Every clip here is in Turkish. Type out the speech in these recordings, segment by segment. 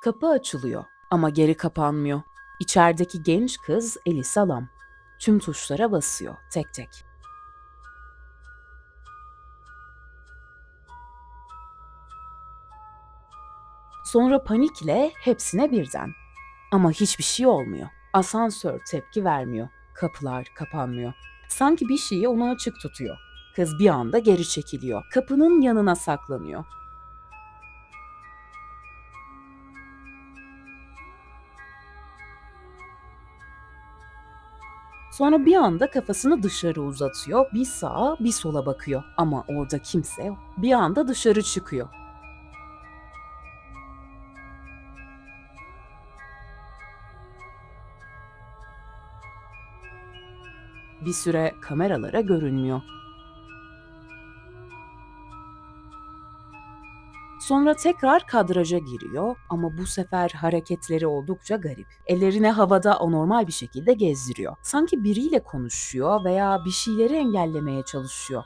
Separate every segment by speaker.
Speaker 1: Kapı açılıyor ama geri kapanmıyor. İçerideki genç kız Elisa Lam. Tüm tuşlara basıyor tek tek. Sonra panikle hepsine birden. Ama hiçbir şey olmuyor. Asansör tepki vermiyor. Kapılar kapanmıyor. Sanki bir şeyi onu açık tutuyor. Kız bir anda geri çekiliyor. Kapının yanına saklanıyor. Sonra bir anda kafasını dışarı uzatıyor. Bir sağa bir sola bakıyor. Ama orada kimse yok. Bir anda dışarı çıkıyor. Bir süre kameralara görünmüyor. Sonra tekrar kadraja giriyor ama bu sefer hareketleri oldukça garip. Ellerini havada anormal bir şekilde gezdiriyor. Sanki biriyle konuşuyor veya bir şeyleri engellemeye çalışıyor.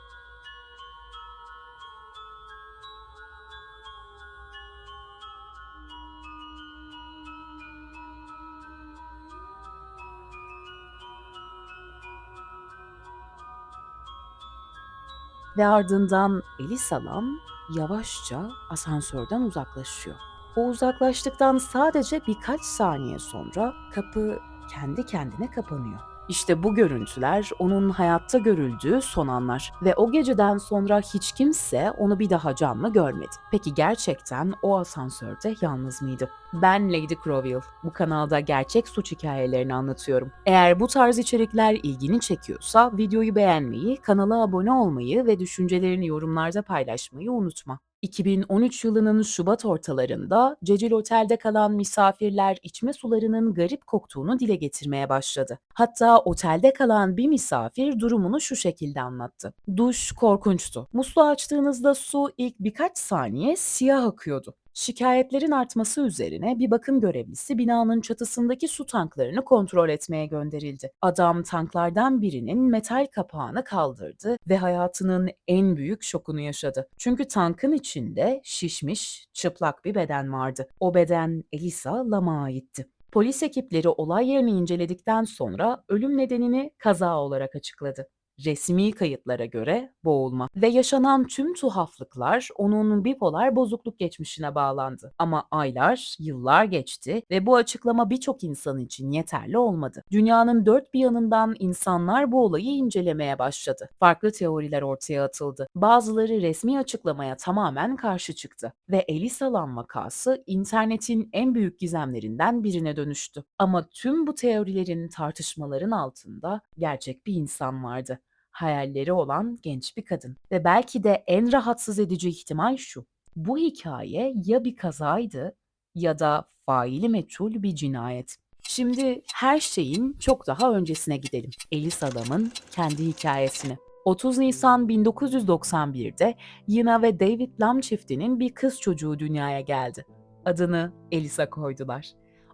Speaker 1: Ve ardından Elisa Lam yavaşça asansörden uzaklaşıyor. O uzaklaştıktan sadece birkaç saniye sonra kapı kendi kendine kapanıyor. İşte bu görüntüler onun hayatta görüldüğü son anlar ve o geceden sonra hiç kimse onu bir daha canlı görmedi. Peki gerçekten o asansörde yalnız mıydı? Ben Lady Crowell. Bu kanalda gerçek suç hikayelerini anlatıyorum. Eğer bu tarz içerikler ilgini çekiyorsa videoyu beğenmeyi, kanala abone olmayı ve düşüncelerini yorumlarda paylaşmayı unutma. 2013 yılının Şubat ortalarında Cecil Otel'de kalan misafirler içme sularının garip koktuğunu dile getirmeye başladı. Hatta otelde kalan bir misafir durumunu şu şekilde anlattı. Duş korkunçtu. Musluğu açtığınızda su ilk birkaç saniye siyah akıyordu. Şikayetlerin artması üzerine bir bakım görevlisi binanın çatısındaki su tanklarını kontrol etmeye gönderildi. Adam tanklardan birinin metal kapağını kaldırdı ve hayatının en büyük şokunu yaşadı. Çünkü tankın içinde şişmiş, çıplak bir beden vardı. O beden Elisa Lam'a aitti. Polis ekipleri olay yerini inceledikten sonra ölüm nedenini kaza olarak açıkladı. Resmi kayıtlara göre boğulma ve yaşanan tüm tuhaflıklar onun bipolar bozukluk geçmişine bağlandı. Ama aylar, yıllar geçti ve bu açıklama birçok insan için yeterli olmadı. Dünyanın dört bir yanından insanlar bu olayı incelemeye başladı. Farklı teoriler ortaya atıldı. Bazıları resmi açıklamaya tamamen karşı çıktı ve Elisa Lam vakası internetin en büyük gizemlerinden birine dönüştü. Ama tüm bu teorilerin, tartışmaların altında gerçek bir insan vardı, hayalleri olan genç bir kadın. Ve belki de en rahatsız edici ihtimal şu: bu hikaye ya bir kazaydı ya da faili meçhul bir cinayet. Şimdi her şeyin çok daha öncesine gidelim. Elisa Lam'ın kendi hikayesine. 30 Nisan 1991'de Yina ve David Lam çiftinin bir kız çocuğu dünyaya geldi. Adını Elisa koydular.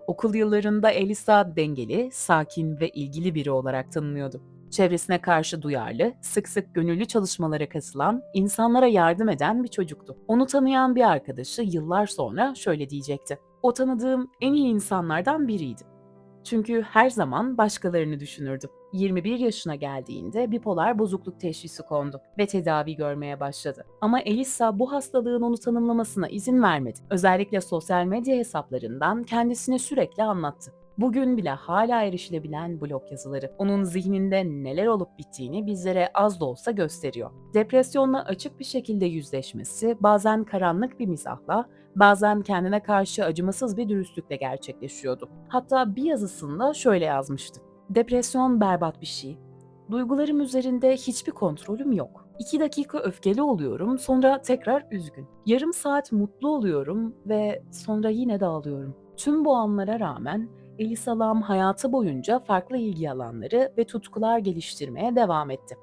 Speaker 1: Okul yıllarında Elisa dengeli, sakin ve ilgili biri olarak tanınıyordu. Çevresine karşı duyarlı, sık sık gönüllü çalışmalara katılan, insanlara yardım eden bir çocuktu. Onu tanıyan bir arkadaşı yıllar sonra şöyle diyecekti: "O tanıdığım en iyi insanlardan biriydi. Çünkü her zaman başkalarını düşünürdü." 21 yaşına geldiğinde bipolar bozukluk teşhisi kondu ve tedavi görmeye başladı. Ama Elisa bu hastalığın onu tanımlamasına izin vermedi. Özellikle sosyal medya hesaplarından kendisine sürekli anlattı. Bugün bile hala erişilebilen blog yazıları onun zihninde neler olup bittiğini bizlere az da olsa gösteriyor. Depresyonla açık bir şekilde yüzleşmesi bazen karanlık bir mizahla, bazen kendine karşı acımasız bir dürüstlükle gerçekleşiyordu. Hatta bir yazısında şöyle yazmıştı: "Depresyon berbat bir şey. Duygularım üzerinde hiçbir kontrolüm yok. 2 dakika öfkeli oluyorum, sonra tekrar üzgün. Yarım saat mutlu oluyorum ve sonra yine dağılıyorum." Tüm bu anlara rağmen Elisa Lam hayatı boyunca farklı ilgi alanları ve tutkular geliştirmeye devam etti.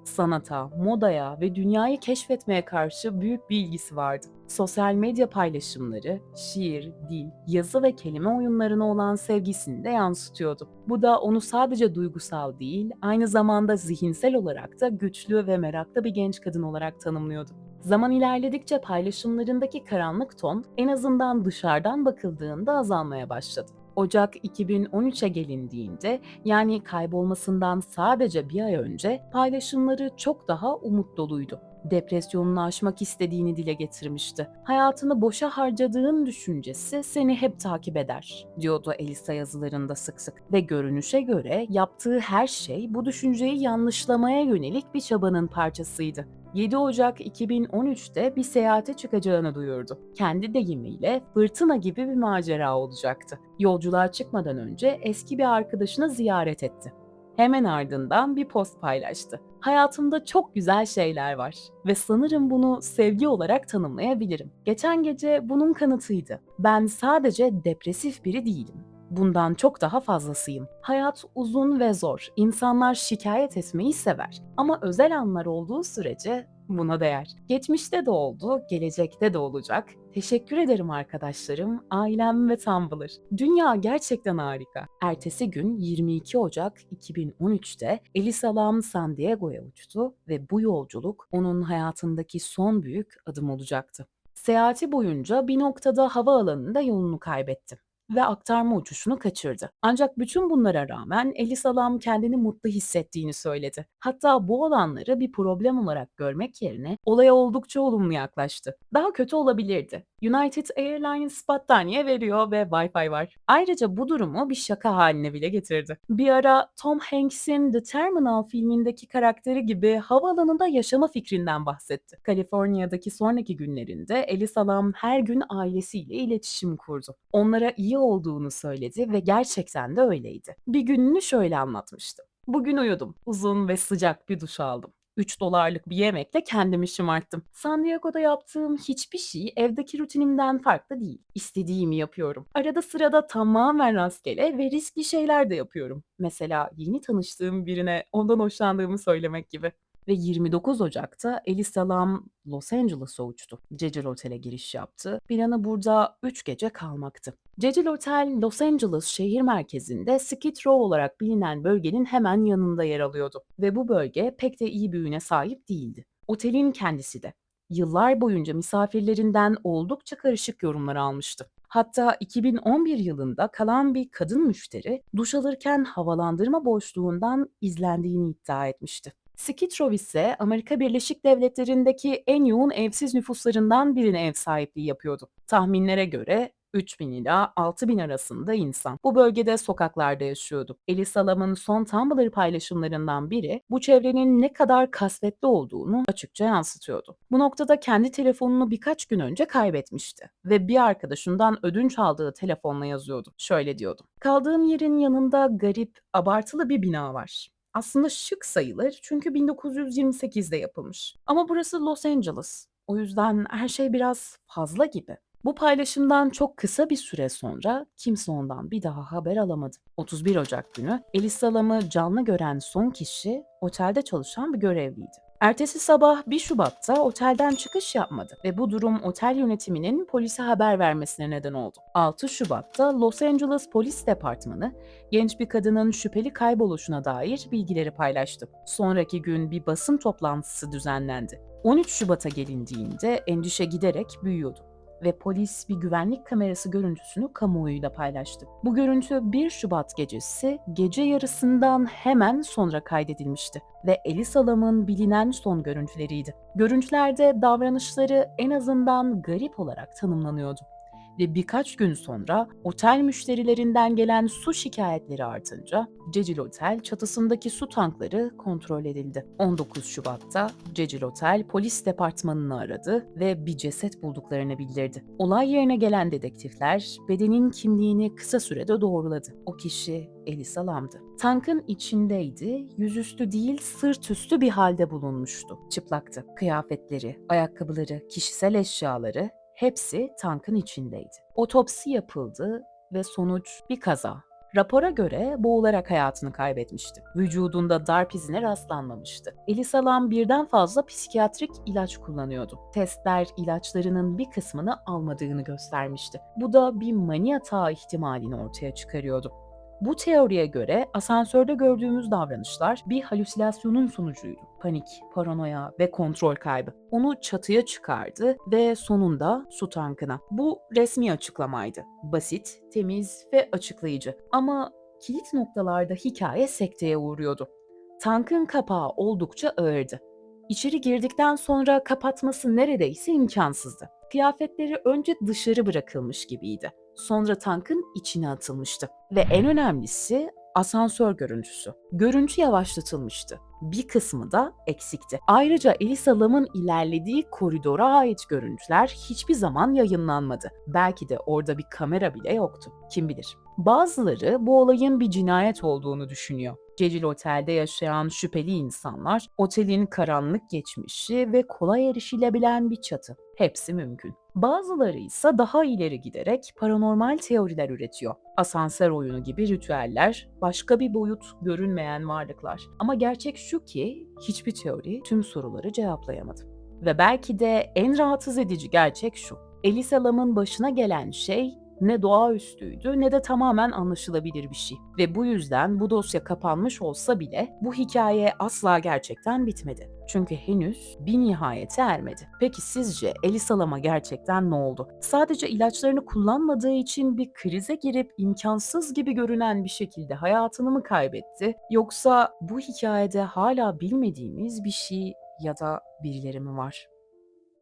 Speaker 1: Sanata, modaya ve dünyayı keşfetmeye karşı büyük bir ilgisi vardı. Sosyal medya paylaşımları, şiir, dil, yazı ve kelime oyunlarına olan sevgisini de yansıtıyordu. Bu da onu sadece duygusal değil, aynı zamanda zihinsel olarak da güçlü ve meraklı bir genç kadın olarak tanımlıyordu. Zaman ilerledikçe paylaşımlarındaki karanlık ton en azından dışarıdan bakıldığında azalmaya başladı. Ocak 2013'e gelindiğinde, yani kaybolmasından sadece bir ay önce, paylaşımları çok daha umut doluydu. Depresyonunu aşmak istediğini dile getirmişti. "Hayatını boşa harcadığın düşüncesi seni hep takip eder," diyordu Elisa yazılarında sık sık. Ve görünüşe göre yaptığı her şey bu düşünceyi yanlışlamaya yönelik bir çabanın parçasıydı. 7 Ocak 2013'te bir seyahate çıkacağını duyurdu. Kendi deyimiyle fırtına gibi bir macera olacaktı. Yolculuğa çıkmadan önce eski bir arkadaşını ziyaret etti. Hemen ardından bir post paylaştı. "Hayatımda çok güzel şeyler var ve sanırım bunu sevgi olarak tanımlayabilirim. Geçen gece bunun kanıtıydı. Ben sadece depresif biri değilim. Bundan çok daha fazlasıyım. Hayat uzun ve zor. İnsanlar şikayet etmeyi sever. Ama özel anlar olduğu sürece buna değer. Geçmişte de oldu, gelecekte de olacak. Teşekkür ederim arkadaşlarım, ailem ve Tumblr. Dünya gerçekten harika." Ertesi gün 22 Ocak 2013'te Elisa Lam San Diego'ya uçtu ve bu yolculuk onun hayatındaki son büyük adım olacaktı. Seyahati boyunca bir noktada havaalanında yolunu kaybetti ve aktarma uçuşunu kaçırdı. Ancak bütün bunlara rağmen Elisa Lam kendini mutlu hissettiğini söyledi. Hatta bu olanları bir problem olarak görmek yerine olaya oldukça olumlu yaklaştı. Daha kötü olabilirdi. United Airlines battaniye veriyor ve Wi-Fi var. Ayrıca bu durumu bir şaka haline bile getirdi. Bir ara Tom Hanks'in The Terminal filmindeki karakteri gibi havaalanında yaşama fikrinden bahsetti. Kaliforniya'daki sonraki günlerinde Elisa Lam her gün ailesiyle iletişim kurdu. Onlara iyi olduğunu söyledi ve gerçekten de öyleydi. Bir gününü şöyle anlatmıştı: "Bugün uyudum. Uzun ve sıcak bir duş aldım. $3'lık bir yemekle kendimi şımarttım. San Diego'da yaptığım hiçbir şey evdeki rutinimden farklı değil. İstediğimi yapıyorum. Arada sırada tamamen rastgele ve riskli şeyler de yapıyorum. Mesela yeni tanıştığım birine ondan hoşlandığımı söylemek gibi." Ve 29 Ocak'ta Elisa Lam Los Angeles'a uçtu. Cecil Otel'e giriş yaptı. Planı burada 3 gece kalmaktı. Cecil Otel, Los Angeles şehir merkezinde Skid Row olarak bilinen bölgenin hemen yanında yer alıyordu ve bu bölge pek de iyi bir üne sahip değildi. Otelin kendisi de yıllar boyunca misafirlerinden oldukça karışık yorumlar almıştı. Hatta 2011 yılında kalan bir kadın müşteri duş alırken havalandırma boşluğundan izlendiğini iddia etmişti. Skid Row ise Amerika Birleşik Devletleri'ndeki en yoğun evsiz nüfuslarından birine ev sahipliği yapıyordu. Tahminlere göre 3.000 ila 6.000 arasında insan bu bölgede sokaklarda yaşıyordu. Elisa Lam'ın son Tumblr paylaşımlarından biri bu çevrenin ne kadar kasvetli olduğunu açıkça yansıtıyordu. Bu noktada kendi telefonunu birkaç gün önce kaybetmişti ve bir arkadaşından ödünç aldığı telefonla yazıyordu. Şöyle diyordu: "Kaldığım yerin yanında garip, abartılı bir bina var. Aslında şık sayılır çünkü 1928'de yapılmış. Ama burası Los Angeles. O yüzden her şey biraz fazla gibi." Bu paylaşımdan çok kısa bir süre sonra kimse ondan bir daha haber alamadı. 31 Ocak günü Elisa Lam'ı canlı gören son kişi otelde çalışan bir görevliydi. Ertesi sabah 1 Şubat'ta otelden çıkış yapmadı ve bu durum otel yönetiminin polise haber vermesine neden oldu. 6 Şubat'ta Los Angeles Polis Departmanı genç bir kadının şüpheli kayboluşuna dair bilgileri paylaştı. Sonraki gün bir basın toplantısı düzenlendi. 13 Şubat'a gelindiğinde endişe giderek büyüyordu ve polis bir güvenlik kamerası görüntüsünü kamuoyuyla paylaştı. Bu görüntü 1 Şubat gecesi gece yarısından hemen sonra kaydedilmişti ve Elisa Lam'ın bilinen son görüntüleriydi. Görüntülerde davranışları en azından garip olarak tanımlanıyordu ve birkaç gün sonra otel müşterilerinden gelen su şikayetleri artınca Cecil Otel çatısındaki su tankları kontrol edildi. 19 Şubat'ta Cecil Otel polis departmanını aradı ve bir ceset bulduklarını bildirdi. Olay yerine gelen dedektifler bedenin kimliğini kısa sürede doğruladı. O kişi Elisa Lam'dı. Tankın içindeydi, yüzüstü değil sırt üstü bir halde bulunmuştu. Çıplaktı. Kıyafetleri, ayakkabıları, kişisel eşyaları hepsi tankın içindeydi. Otopsi yapıldı ve sonuç bir kaza. Rapora göre boğularak hayatını kaybetmişti. Vücudunda darp izine rastlanmamıştı. Elisa Lam birden fazla psikiyatrik ilaç kullanıyordu. Testler ilaçlarının bir kısmını almadığını göstermişti. Bu da bir mani atağı ihtimalini ortaya çıkarıyordu. Bu teoriye göre asansörde gördüğümüz davranışlar bir halüsinasyonun sonucuydu. Panik, paranoya ve kontrol kaybı onu çatıya çıkardı ve sonunda su tankına. Bu resmi açıklamaydı. Basit, temiz ve açıklayıcı. Ama kilit noktalarda hikaye sekteye uğruyordu. Tankın kapağı oldukça ağırdı. İçeri girdikten sonra kapatması neredeyse imkansızdı. Kıyafetleri önce dışarı bırakılmış gibiydi. Sonra tankın içine atılmıştı. Ve en önemlisi asansör görüntüsü. Görüntü yavaşlatılmıştı. Bir kısmı da eksikti. Ayrıca Elisa Lam'ın ilerlediği koridora ait görüntüler hiçbir zaman yayınlanmadı. Belki de orada bir kamera bile yoktu. Kim bilir. Bazıları bu olayın bir cinayet olduğunu düşünüyor. Cecil Otel'de yaşayan şüpheli insanlar, otelin karanlık geçmişi ve kolay erişilebilen bir çatı. Hepsi mümkün. Bazıları ise daha ileri giderek paranormal teoriler üretiyor. Asansör oyunu gibi ritüeller, başka bir boyut, görünmeyen varlıklar. Ama gerçek şu ki hiçbir teori tüm soruları cevaplayamadı. Ve belki de en rahatsız edici gerçek şu. Elisa Lam'ın başına gelen şey ne doğaüstüydü ne de tamamen anlaşılabilir bir şey. Ve bu yüzden bu dosya kapanmış olsa bile bu hikaye asla gerçekten bitmedi. Çünkü henüz bir nihayete ermedi. Peki sizce Elisa Lam'a gerçekten ne oldu? Sadece ilaçlarını kullanmadığı için bir krize girip imkansız gibi görünen bir şekilde hayatını mı kaybetti? Yoksa bu hikayede hala bilmediğimiz bir şey ya da birileri mi var?